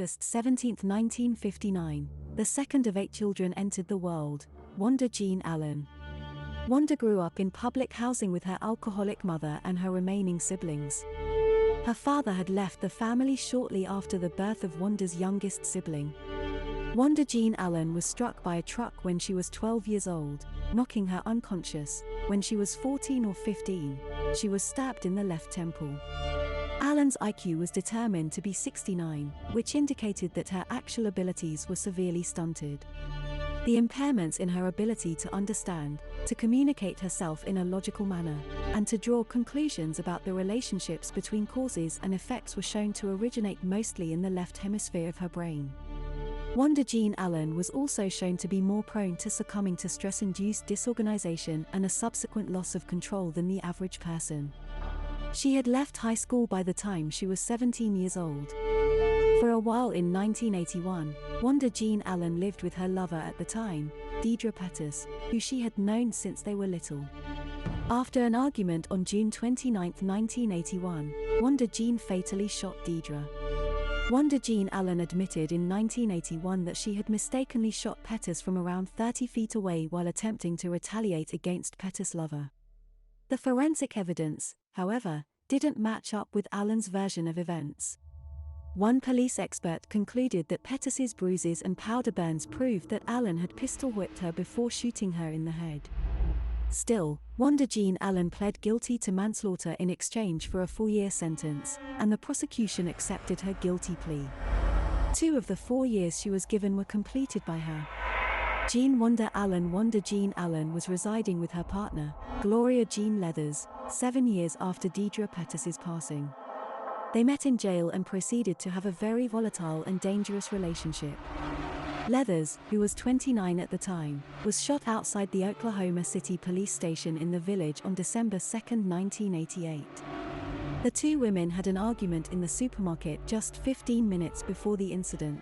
August 17, 1959, the second of 8 children entered the world, Wanda Jean Allen. Wanda grew up in public housing with her alcoholic mother and her remaining siblings. Her father had left the family shortly after the birth of Wanda's youngest sibling. Wanda Jean Allen was struck by a truck when she was 12 years old, knocking her unconscious. When she was 14 or 15, she was stabbed in the left temple. Allen's IQ was determined to be 69, which indicated that her actual abilities were severely stunted. The impairments in her ability to understand, to communicate herself in a logical manner, and to draw conclusions about the relationships between causes and effects were shown to originate mostly in the left hemisphere of her brain. Wanda Jean Allen was also shown to be more prone to succumbing to stress-induced disorganization and a subsequent loss of control than the average person. She had left high school by the time she was 17 years old. For a while in 1981, Wanda Jean Allen lived with her lover at the time, Deidre Pettis, who she had known since they were little. After an argument on June 29, 1981, Wanda Jean fatally shot Deidre. Wanda Jean Allen admitted in 1981 that she had mistakenly shot Pettis from around 30 feet away while attempting to retaliate against Pettis' lover. The forensic evidence, however, didn't match up with Allen's version of events. One police expert concluded that Pettis's bruises and powder burns proved that Allen had pistol-whipped her before shooting her in the head. Still, Wanda Jean Allen pled guilty to manslaughter in exchange for a 4-year sentence, and the prosecution accepted her guilty plea. 2 of the 4 years she was given were completed by her. Wanda Jean Allen was residing with her partner, Gloria Jean Leathers, 7 years after Deidre Pettis's passing. They met in jail and proceeded to have a very volatile and dangerous relationship. Leathers, who was 29 at the time, was shot outside the Oklahoma City police station in the Village on December 2, 1988. The 2 women had an argument in the supermarket just 15 minutes before the incident.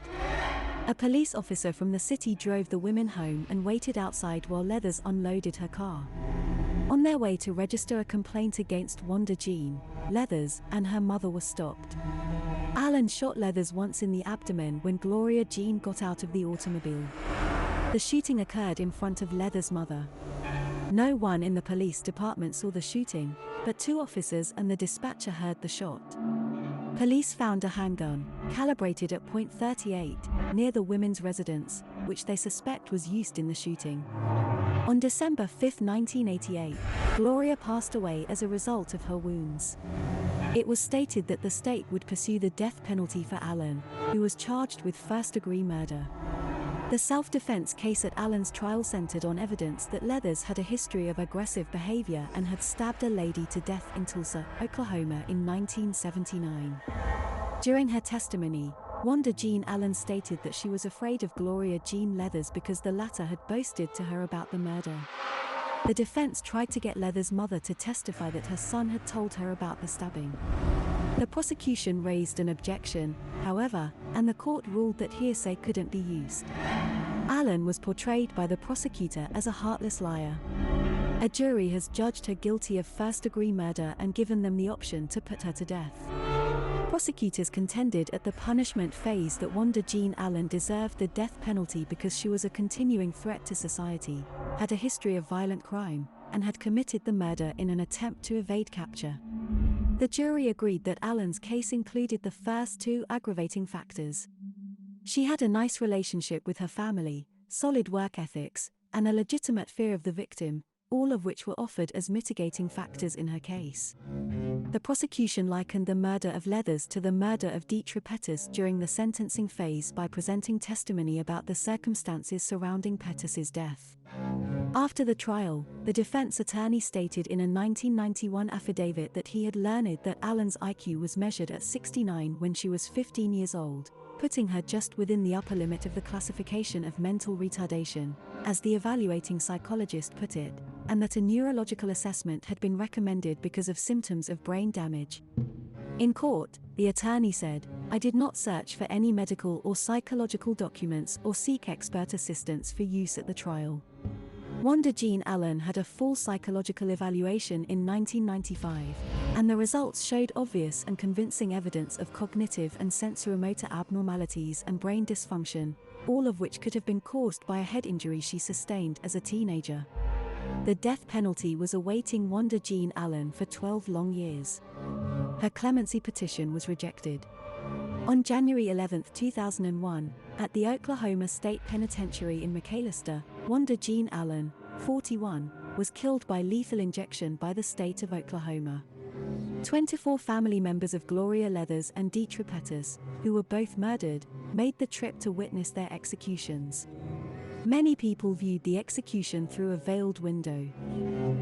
A police officer from the city drove the women home and waited outside while Leathers unloaded her car. On their way to register a complaint against Wanda Jean, Leathers and her mother were stopped. Allen shot Leathers once in the abdomen when Gloria Jean got out of the automobile. The shooting occurred in front of Leathers' mother. No one in the police department saw the shooting, but 2 officers and the dispatcher heard the shot. Police found a handgun, calibrated at .38, near the women's residence, which they suspect was used in the shooting. On December 5, 1988, Gloria passed away as a result of her wounds. It was stated that the state would pursue the death penalty for Allen, who was charged with first-degree murder. The self-defense case at Allen's trial centered on evidence that Leathers had a history of aggressive behavior and had stabbed a lady to death in Tulsa, Oklahoma in 1979. During her testimony, Wanda Jean Allen stated that she was afraid of Gloria Jean Leathers because the latter had boasted to her about the murder. The defense tried to get Leathers' mother to testify that her son had told her about the stabbing. The prosecution raised an objection, however, and the court ruled that hearsay couldn't be used. Allen was portrayed by the prosecutor as a heartless liar. A jury has judged her guilty of first-degree murder and given them the option to put her to death. Prosecutors contended at the punishment phase that Wanda Jean Allen deserved the death penalty because she was a continuing threat to society, had a history of violent crime, and had committed the murder in an attempt to evade capture. The jury agreed that Allen's case included the first 2 aggravating factors. She had a nice relationship with her family, solid work ethics, and a legitimate fear of the victim, all of which were offered as mitigating factors in her case. The prosecution likened the murder of Leathers to the murder of Deidre Pettis during the sentencing phase by presenting testimony about the circumstances surrounding Pettis's death. After the trial, the defense attorney stated in a 1991 affidavit that he had learned that Allen's IQ was measured at 69 when she was 15 years old, putting her just within the upper limit of the classification of mental retardation, as the evaluating psychologist put it, and that a neurological assessment had been recommended because of symptoms of brain damage. In court, the attorney said, "I did not search for any medical or psychological documents or seek expert assistance for use at the trial." Wanda Jean Allen had a full psychological evaluation in 1995, and the results showed obvious and convincing evidence of cognitive and sensorimotor abnormalities and brain dysfunction, all of which could have been caused by a head injury she sustained as a teenager. The death penalty was awaiting Wanda Jean Allen for 12 long years. Her clemency petition was rejected. On January 11, 2001, at the Oklahoma State Penitentiary in McAlester, Wanda Jean Allen, 41, was killed by lethal injection by the state of Oklahoma. 24 family members of Gloria Leathers and Deetra Pettus, who were both murdered, made the trip to witness their executions. Many people viewed the execution through a veiled window.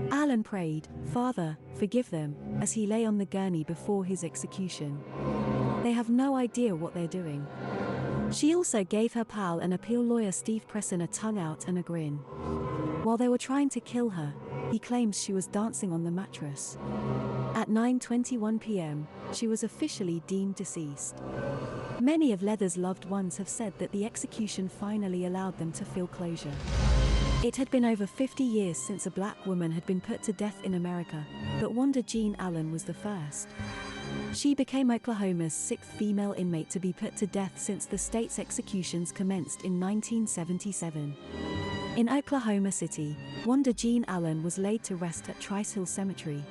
Allen prayed, "Father, forgive them," as he lay on the gurney before his execution. "They have no idea what they're doing." She also gave her pal and appeal lawyer Steve Presson a tongue out and a grin. While they were trying to kill her, he claims she was dancing on the mattress. At 9:21 p.m., she was officially deemed deceased. Many of Leather's loved ones have said that the execution finally allowed them to feel closure. It had been over 50 years since a black woman had been put to death in America, but Wanda Jean Allen was the first. She became Oklahoma's sixth female inmate to be put to death since the state's executions commenced in 1977. In Oklahoma City, Wanda Jean Allen was laid to rest at Trice Hill Cemetery.